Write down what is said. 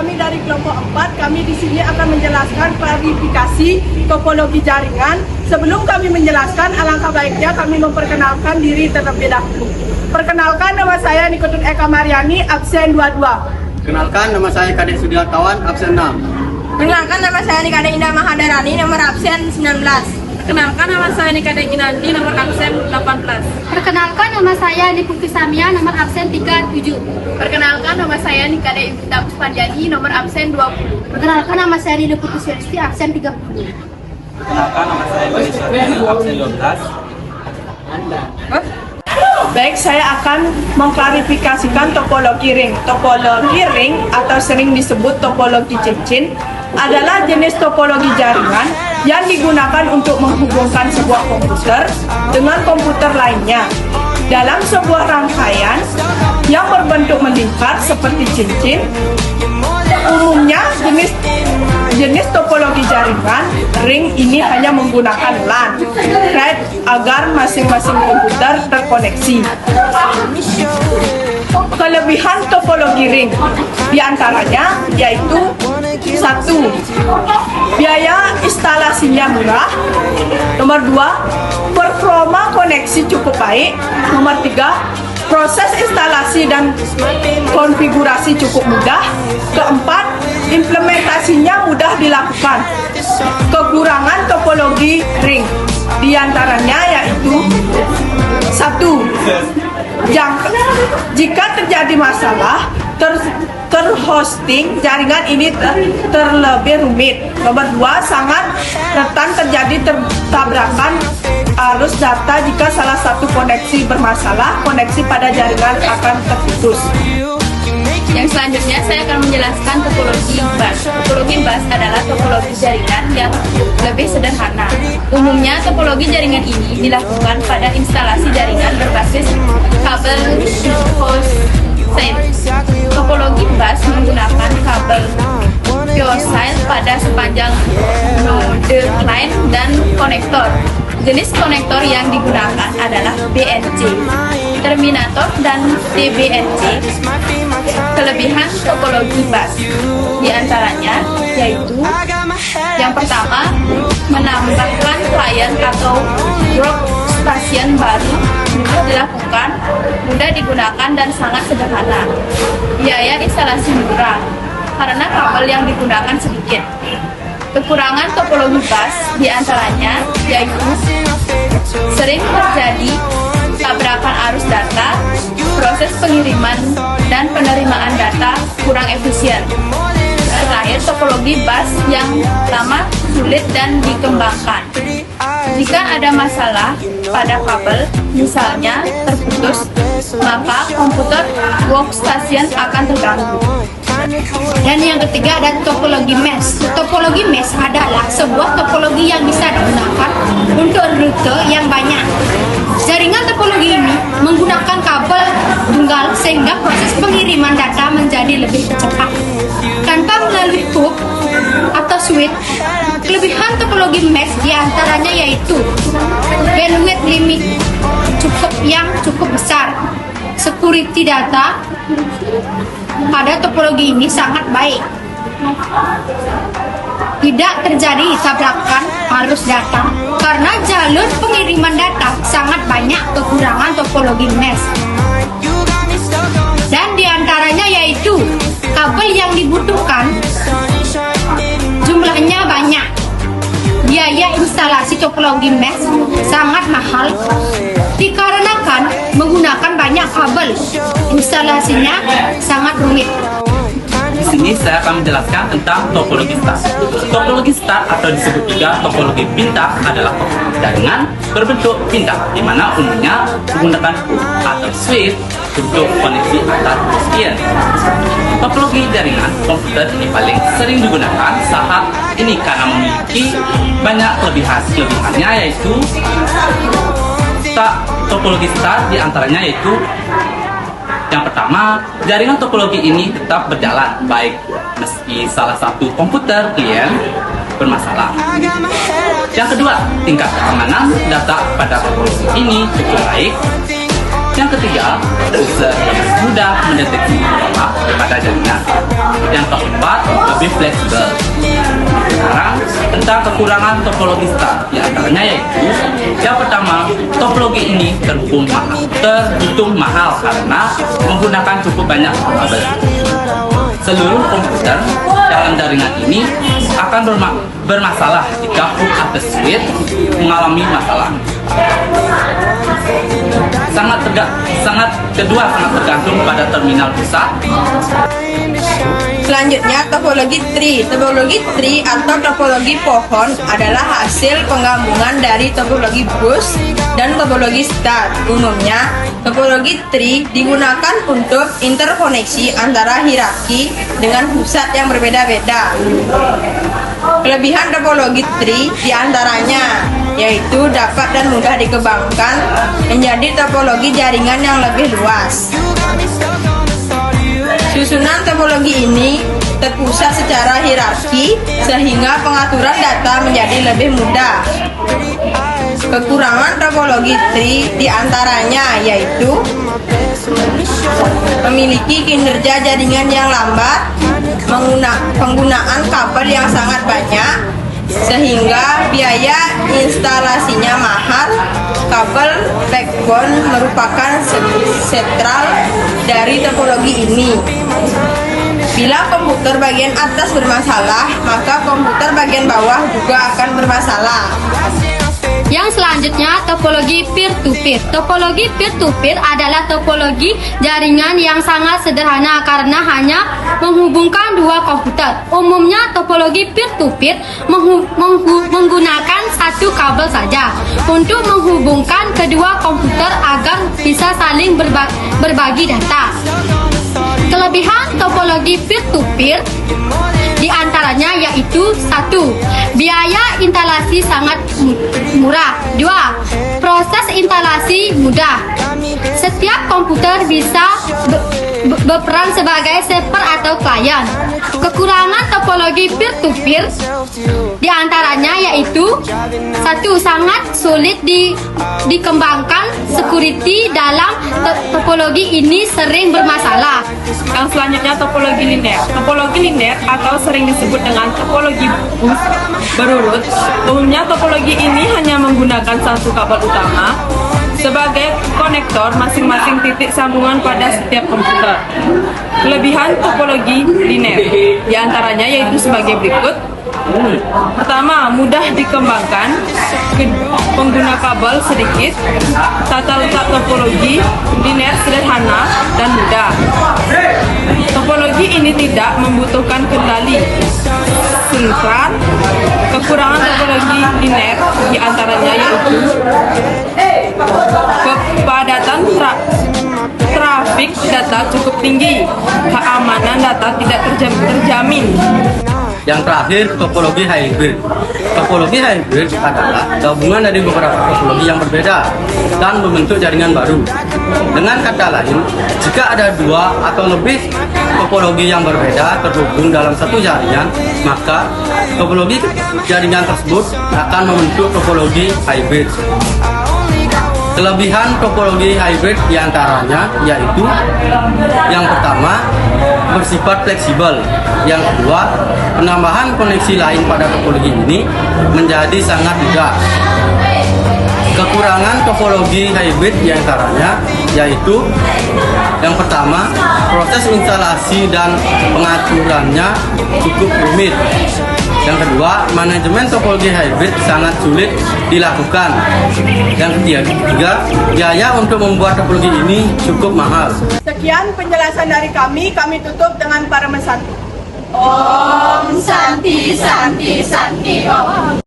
kami dari kelompok 4, kami di sini akan menjelaskan klarifikasi topologi jaringan. Sebelum kami menjelaskan, alangkah baiknya kami memperkenalkan diri terlebih dahulu. Perkenalkan, nama saya Nikotun Eka Mariani, absen 22. Kenalkan, nama saya Kadek Sudiartawan, absen 6. Kenalkan, nama saya Nikade Indah Mahadarani, nomor absen 19. Kenalkan, nama saya Nikade Inandi, nomor absen 18. Perkenalkan, nama saya Nipukti Samia, nomor absen 37. Perkenalkan, nama saya Nikade Invita Puspanjani, nomor absen 20. Perkenalkan, nama saya Nida Putri Sirsti, absen 30. Kenalkan, nama saya Budi Surya, absen 12. Baik, saya akan mengklarifikasikan topologi ring. Topologi ring atau sering disebut topologi cincin adalah jenis topologi jaringan yang digunakan untuk menghubungkan sebuah komputer dengan komputer lainnya dalam sebuah rangkaian yang berbentuk melingkar seperti cincin. Umumnya jenis topologi jaringan ring ini hanya menggunakan LAN thread agar masing-masing komputer terkoneksi. Kelebihan topologi ring diantaranya yaitu: 1. Biaya instalasinya murah. Nomor 2. Performa koneksi cukup baik. Nomor 3. Proses instalasi dan konfigurasi cukup mudah. Keempat, implementasinya mudah dilakukan. Kekurangan topologi ring diantaranya yaitu: 1. Jika terjadi masalah terhosting, jaringan ini terlebih rumit. Nomor 2, sangat rentan terjadi tabrakan arus data. Jika salah satu koneksi bermasalah, koneksi pada jaringan akan terputus. Yang selanjutnya saya akan menjelaskan topologi bus. Topologi bus adalah topologi jaringan yang lebih sederhana. Umumnya topologi jaringan ini dilakukan pada instalasi jaringan berbasis kabel host set. Topologi bus menggunakan kabel PowerShell pada sepanjang node line dan konektor. Jenis konektor yang digunakan adalah BNC, terminator, dan TBNC. Kelebihan topologi bus diantaranya yaitu: yang pertama, menambahkan klien atau workstation baru mudah dilakukan, mudah digunakan, dan sangat sederhana. Biaya instalasi murah karena kabel yang digunakan sedikit. Kekurangan topologi bus diantaranya yaitu: sering terjadi tabrakan arus data, proses pengiriman dan penerimaan data kurang efisien. Terakhir, topologi bus yang lama, sulit, dan dikembangkan. Jika ada masalah pada kabel, misalnya terputus, maka komputer workstation akan terganggu. Dan yang ketiga ada topologi mesh. Topologi mesh adalah sebuah topologi yang bisa digunakan untuk rute yang banyak. Jaringan topologi ini menggunakan kabel tunggal sehingga proses pengiriman data menjadi lebih cepat tanpa melalui hub atau switch. Kelebihan topologi mesh diantaranya yaitu bandwidth limit yang cukup besar. Security data pada topologi ini sangat baik. Tidak terjadi tabrakan arus data karena jalur pengiriman data sangat banyak. Kekurangan topologi mesh dan diantaranya yaitu kabel yang dibutuhkan jumlahnya banyak. Biaya instalasi topologi mesh sangat mahal dikarenakan menggunakan banyak kabel. Instalasinya sangat rumit. Di sini saya akan menjelaskan tentang topologi star. Topologi star atau disebut juga topologi bintang adalah topologi jaringan berbentuk bintang, di mana umumnya menggunakan atau switch untuk koneksi antar klien. Topologi jaringan komputer ini paling sering digunakan saat ini karena memiliki banyak kelebihan. Kelebihannya yaitu topologi star diantaranya yaitu: yang pertama, jaringan topologi ini tetap berjalan baik meski salah satu komputer klien bermasalah. Yang kedua, tingkat keamanan data pada topologi ini cukup baik. Yang ketiga, user lebih mudah mendeteksi masalah pada jaringan. Yang keempat, dapat lebih fleksibel. Sekarang tentang kekurangan topologi star, di antaranya yaitu yang pertama, topologi ini terhitung mahal karena menggunakan cukup banyak kabel. Seluruh komputer dalam jaringan ini akan bermasalah jika hook atau switch mengalami masalah. Sangat tergantung pada terminal pusat. Selanjutnya, topologi tree. Topologi tree atau topologi pohon adalah hasil penggabungan dari topologi bus dan topologi star. Umumnya, topologi tree digunakan untuk interkoneksi antara hierarki dengan pusat yang berbeda-beda. Kelebihan topologi tree diantaranya yaitu dapat dan mudah dikembangkan menjadi topologi jaringan yang lebih luas. Susunan topologi ini terpusat secara hierarki sehingga pengaturan data menjadi lebih mudah. Kekurangan topologi tree diantaranya yaitu memiliki kinerja jaringan yang lambat, penggunaan kabel yang sangat banyak, sehingga biaya instalasinya mahal. Kabel backbone merupakan sentral dari topologi ini. Bila komputer bagian atas bermasalah, maka komputer bagian bawah juga akan bermasalah. Yang selanjutnya, topologi peer-to-peer. Topologi peer-to-peer adalah topologi jaringan yang sangat sederhana karena hanya menghubungkan dua komputer. Umumnya, topologi peer-to-peer menggunakan satu kabel saja untuk menghubungkan kedua komputer agar bisa saling berbagi data. Kelebihan topologi peer-to-peer diantaranya yaitu 1. Biaya instalasi sangat murah. 2. Proses instalasi mudah. Setiap komputer bisa berperan sebagai server atau klien. Kekurangan topologi peer-to-peer diantaranya yaitu 1. Sangat sulit dikembangkan. Security dalam topologi ini sering bermasalah. Yang selanjutnya, topologi linear. Topologi linear atau sering disebut dengan topologi bus berurut. Umumnya topologi ini hanya menggunakan satu kabel utama sebagai konektor masing-masing titik sambungan pada setiap komputer. Kelebihan topologi linear diantaranya yaitu sebagai berikut. Pertama, mudah dikembangkan, pengguna kabel sedikit, tata letak topologi linear sederhana dan mudah. Topologi ini tidak membutuhkan kendali sentral. Kekurangan topologi linear diantaranya yaitu kepadatan trafik data cukup tinggi, keamanan data tidak terjamin. Yang terakhir, topologi hybrid. Topologi hybrid adalah gabungan dari beberapa topologi yang berbeda dan membentuk jaringan baru. Dengan kata lain, jika ada dua atau lebih topologi yang berbeda terhubung dalam satu jaringan, maka topologi jaringan tersebut akan membentuk topologi hybrid. Kelebihan topologi hybrid diantaranya yaitu yang pertama, bersifat fleksibel. Yang kedua, penambahan koneksi lain pada topologi ini menjadi sangat mudah. Kekurangan topologi hybrid diantaranya yaitu yang pertama, proses instalasi dan pengaturannya cukup rumit. Yang kedua, manajemen topologi hybrid sangat sulit dilakukan. Yang ketiga, biaya untuk membuat topologi ini cukup mahal. Sekian penjelasan dari kami tutup dengan para mesanti. Om Santi Santi Santi Om.